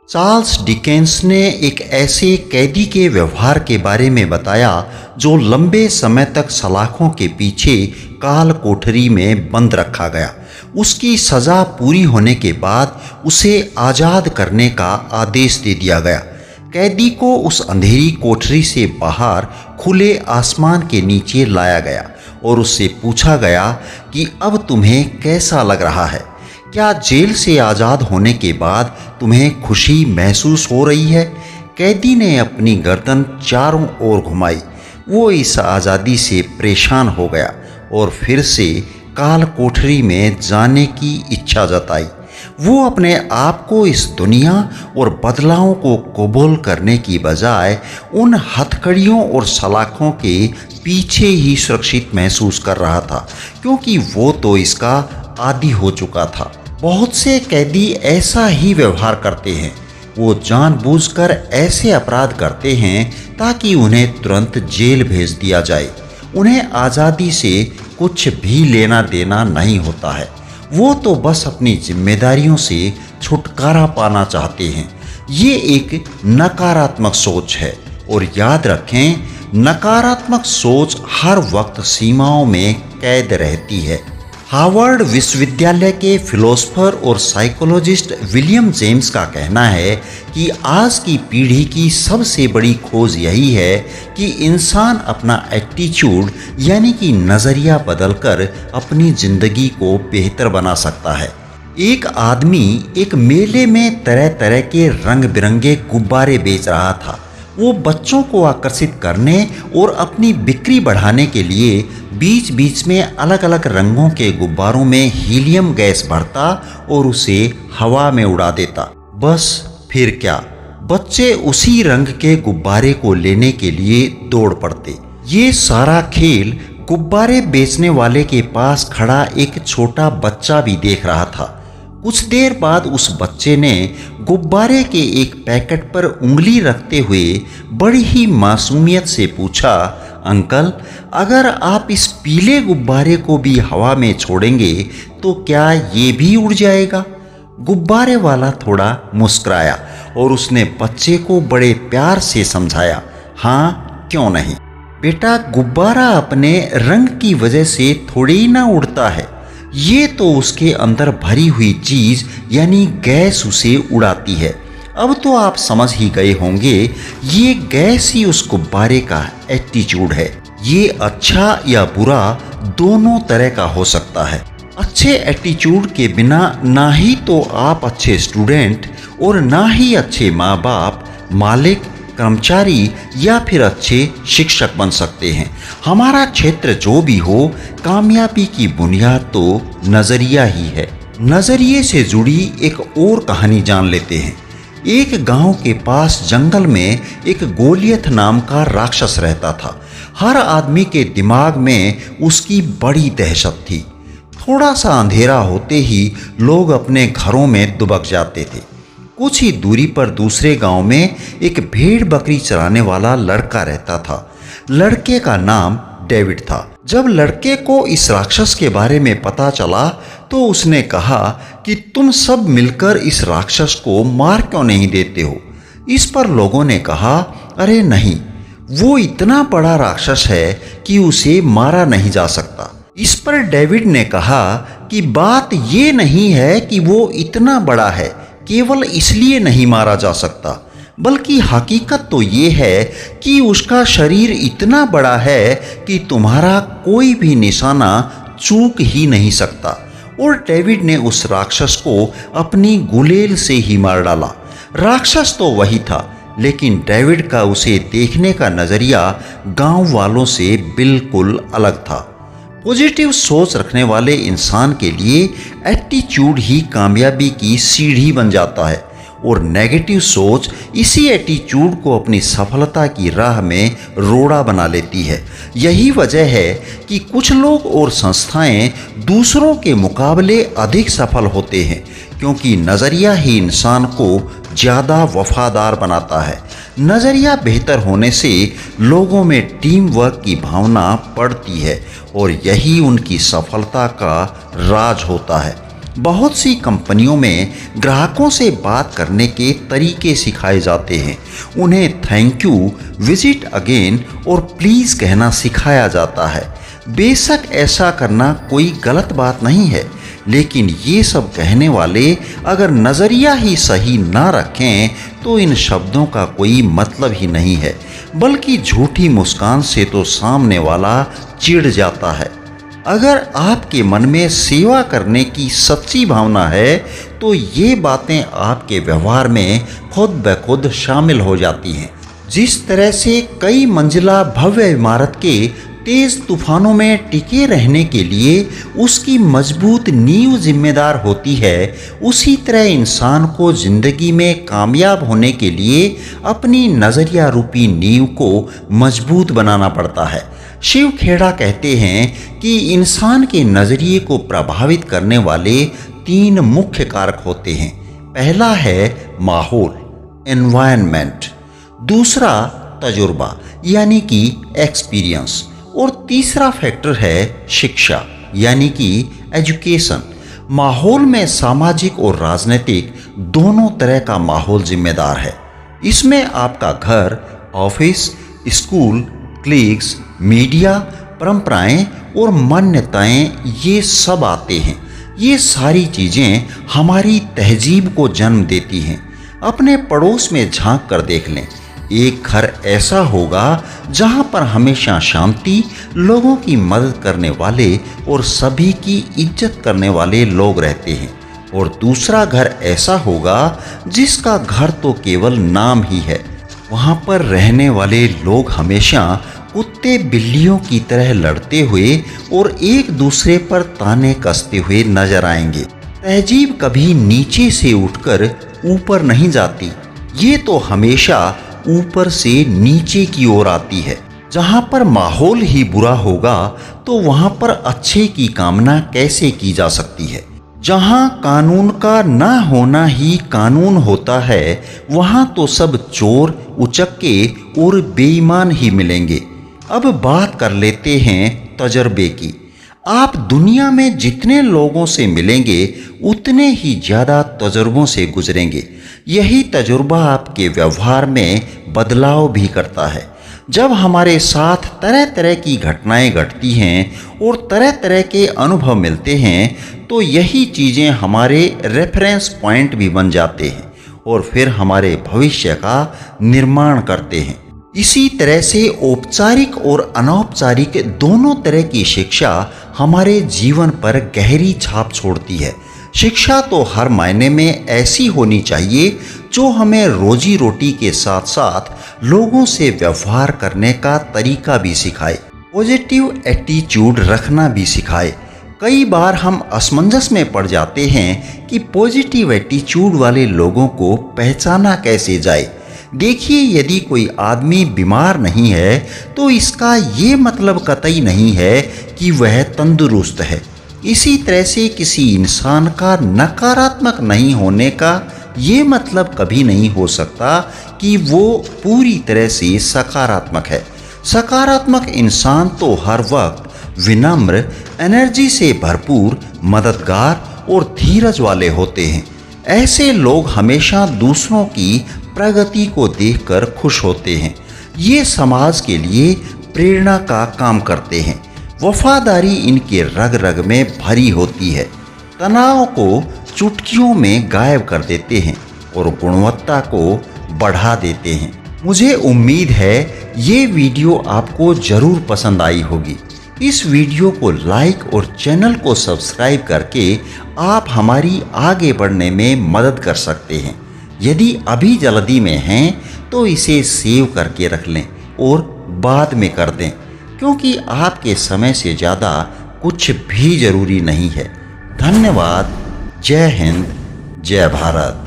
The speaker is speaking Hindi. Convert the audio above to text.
चार्ल्स डिकेंस ने एक ऐसे कैदी के व्यवहार के बारे में बताया जो लंबे समय तक सलाखों के पीछे काल कोठरी में बंद रखा गया। उसकी सज़ा पूरी होने के बाद उसे आज़ाद करने का आदेश दे दिया गया। कैदी को उस अंधेरी कोठरी से बाहर खुले आसमान के नीचे लाया गया और उससे पूछा गया कि अब तुम्हें कैसा लग रहा है? क्या जेल से आज़ाद होने के बाद तुम्हें खुशी महसूस हो रही है? कैदी ने अपनी गर्दन चारों ओर घुमाई। वो इस आज़ादी से परेशान हो गया और फिर से काल कोठरी में जाने की इच्छा जताई। वो अपने आप को इस दुनिया और बदलावों को कबूल करने की बजाय उन हथकड़ियों और सलाखों के पीछे ही सुरक्षित महसूस कर रहा था, क्योंकि वो तो इसका आदी हो चुका था। बहुत से कैदी ऐसा ही व्यवहार करते हैं। वो जानबूझकर ऐसे अपराध करते हैं ताकि उन्हें तुरंत जेल भेज दिया जाए। उन्हें आज़ादी से कुछ भी लेना देना नहीं होता है। वो तो बस अपनी जिम्मेदारियों से छुटकारा पाना चाहते हैं। ये एक नकारात्मक सोच है और याद रखें, नकारात्मक सोच हर वक्त सीमाओं में कैद रहती है। हार्वर्ड विश्वविद्यालय के फिलोसोफर और साइकोलॉजिस्ट विलियम जेम्स का कहना है कि आज की पीढ़ी की सबसे बड़ी खोज यही है कि इंसान अपना एटीट्यूड यानी कि नज़रिया बदलकर अपनी ज़िंदगी को बेहतर बना सकता है। एक आदमी एक मेले में तरह तरह के रंग बिरंगे गुब्बारे बेच रहा था। वो बच्चों को आकर्षित करने और अपनी बिक्री बढ़ाने के लिए बीच बीच में अलग अलग रंगों के गुब्बारों में हीलियम गैस भरता और उसे हवा में उड़ा देता। बस फिर क्या, बच्चे उसी रंग के गुब्बारे को लेने के लिए दौड़ पड़ते। ये सारा खेल गुब्बारे बेचने वाले के पास खड़ा एक छोटा बच्चा भी देख रहा था। कुछ देर बाद उस बच्चे ने गुब्बारे के एक पैकेट पर उंगली रखते हुए बड़ी ही मासूमियत से पूछा, अंकल, अगर आप इस पीले गुब्बारे को भी हवा में छोड़ेंगे तो क्या ये भी उड़ जाएगा? गुब्बारे वाला थोड़ा मुस्कुराया और उसने बच्चे को बड़े प्यार से समझाया, हाँ क्यों नहीं बेटा, गुब्बारा अपने रंग की वजह से थोड़ी ही ना उड़ता है, ये तो उसके अंदर भरी हुई चीज यानी गैस उसे उड़ाती है। अब तो आप समझ ही गए होंगे, ये गैस ही उस गुब्बारे का एटीट्यूड है। ये अच्छा या बुरा दोनों तरह का हो सकता है। अच्छे एटीट्यूड के बिना ना ही तो आप अच्छे स्टूडेंट और ना ही अच्छे माँ बाप, मालिक, कर्मचारी या फिर अच्छे शिक्षक बन सकते हैं। हमारा क्षेत्र जो भी हो, कामयाबी की बुनियाद तो नज़रिया ही है। नज़रिए से जुड़ी एक और कहानी जान लेते हैं। एक गांव के पास जंगल में एक गोलियत नाम का राक्षस रहता था। हर आदमी के दिमाग में उसकी बड़ी दहशत थी। थोड़ा सा अंधेरा होते ही लोग अपने घरों में दुबक जाते थे। कुछ ही दूरी पर दूसरे गांव में एक भेड़ बकरी चराने वाला लड़का रहता था। लड़के का नाम डेविड था। जब लड़के को इस राक्षस के बारे में पता चला तो उसने कहा कि तुम सब मिलकर इस राक्षस को मार क्यों नहीं देते हो? इस पर लोगों ने कहा, अरे नहीं, वो इतना बड़ा राक्षस है कि उसे मारा नहीं जा सकता। इस पर डेविड ने कहा कि बात ये नहीं है कि वो इतना बड़ा है केवल इसलिए नहीं मारा जा सकता, बल्कि हकीकत तो ये है कि उसका शरीर इतना बड़ा है कि तुम्हारा कोई भी निशाना चूक ही नहीं सकता। और डेविड ने उस राक्षस को अपनी गुलेल से ही मार डाला। राक्षस तो वही था, लेकिन डेविड का उसे देखने का नज़रिया गांव वालों से बिल्कुल अलग था। पॉजिटिव सोच रखने वाले इंसान के लिए एटीट्यूड ही कामयाबी की सीढ़ी बन जाता है और नेगेटिव सोच इसी एटीट्यूड को अपनी सफलता की राह में रोड़ा बना लेती है। यही वजह है कि कुछ लोग और संस्थाएं दूसरों के मुकाबले अधिक सफल होते हैं, क्योंकि नज़रिया ही इंसान को ज़्यादा वफादार बनाता है। नज़रिया बेहतर होने से लोगों में टीम वर्क की भावना बढ़ती है और यही उनकी सफलता का राज होता है। बहुत सी कंपनियों में ग्राहकों से बात करने के तरीके सिखाए जाते हैं। उन्हें थैंक यू, विजिट अगेन और प्लीज़ कहना सिखाया जाता है। बेशक ऐसा करना कोई गलत बात नहीं है, लेकिन ये सब कहने वाले अगर नज़रिया ही सही ना रखें तो इन शब्दों का कोई मतलब ही नहीं है, बल्कि झूठी मुस्कान से तो सामने वाला चिढ़ जाता है। अगर आपके मन में सेवा करने की सच्ची भावना है तो ये बातें आपके व्यवहार में खुद ब खुद शामिल हो जाती हैं। जिस तरह से कई मंजिला भव्य इमारत के तेज तूफानों में टिके रहने के लिए उसकी मजबूत नींव जिम्मेदार होती है, उसी तरह इंसान को जिंदगी में कामयाब होने के लिए अपनी नज़रिया रूपी नींव को मजबूत बनाना पड़ता है। शिव खेड़ा कहते हैं कि इंसान के नज़रिए को प्रभावित करने वाले 3 मुख्य कारक होते हैं। पहला है माहौल, एनवायरनमेंट, दूसरा तजुर्बा यानी कि एक्सपीरियंस, और तीसरा फैक्टर है शिक्षा यानी कि एजुकेशन। माहौल में सामाजिक और राजनीतिक दोनों तरह का माहौल जिम्मेदार है। इसमें आपका घर, ऑफिस, स्कूल, क्लीग्स, मीडिया, परंपराएं और मान्यताएं ये सब आते हैं। ये सारी चीज़ें हमारी तहजीब को जन्म देती हैं। अपने पड़ोस में झांक कर देख लें, एक घर ऐसा होगा जहां पर हमेशा शांति, लोगों की मदद करने वाले और सभी की इज्जत करने वाले लोग रहते हैं, और दूसरा घर ऐसा होगा जिसका घर तो केवल नाम ही है। वहां पर रहने वाले लोग हमेशा कुत्ते बिल्लियों की तरह लड़ते हुए और एक दूसरे पर ताने कसते हुए नजर आएंगे। तहजीब कभी नीचे से उठकर ऊपर नहीं जाती, ये तो हमेशा ऊपर से नीचे की ओर आती है। जहाँ पर माहौल ही बुरा होगा तो वहाँ पर अच्छे की कामना कैसे की जा सकती है। जहाँ कानून का ना होना ही कानून होता है, वहाँ तो सब चोर, उचक्के और बेईमान ही मिलेंगे। अब बात कर लेते हैं तजर्बे की। आप दुनिया में जितने लोगों से मिलेंगे उतने ही ज़्यादा तजुर्बों से गुजरेंगे। यही तजुर्बा आपके व्यवहार में बदलाव भी करता है। जब हमारे साथ तरह तरह की घटनाएं घटती हैं और तरह तरह के अनुभव मिलते हैं तो यही चीज़ें हमारे रेफरेंस पॉइंट भी बन जाते हैं और फिर हमारे भविष्य का निर्माण करते हैं। इसी तरह से औपचारिक और अनौपचारिक दोनों तरह की शिक्षा हमारे जीवन पर गहरी छाप छोड़ती है। शिक्षा तो हर मायने में ऐसी होनी चाहिए जो हमें रोजी रोटी के साथ साथ लोगों से व्यवहार करने का तरीका भी सिखाए, पॉजिटिव एटीट्यूड रखना भी सिखाए। कई बार हम असमंजस में पड़ जाते हैं कि पॉजिटिव एटीट्यूड वाले लोगों को पहचाना कैसे जाए। देखिए, यदि कोई आदमी बीमार नहीं है तो इसका ये मतलब कतई नहीं है कि वह तंदुरुस्त है। इसी तरह से किसी इंसान का नकारात्मक नहीं होने का ये मतलब कभी नहीं हो सकता कि वो पूरी तरह से सकारात्मक है। सकारात्मक इंसान तो हर वक्त विनम्र, एनर्जी से भरपूर, मददगार और धीरज वाले होते हैं। ऐसे लोग हमेशा दूसरों की प्रगति को देखकर खुश होते हैं। ये समाज के लिए प्रेरणा का काम करते हैं। वफादारी इनके रग रग में भरी होती है। तनाव को चुटकियों में गायब कर देते हैं और गुणवत्ता को बढ़ा देते हैं। मुझे उम्मीद है ये वीडियो आपको ज़रूर पसंद आई होगी। इस वीडियो को लाइक और चैनल को सब्सक्राइब करके आप हमारी आगे बढ़ने में मदद कर सकते हैं। यदि अभी जल्दी में हैं तो इसे सेव करके रख लें और बाद में कर दें, क्योंकि आपके समय से ज़्यादा कुछ भी ज़रूरी नहीं है। धन्यवाद। जय हिंद, जय भारत।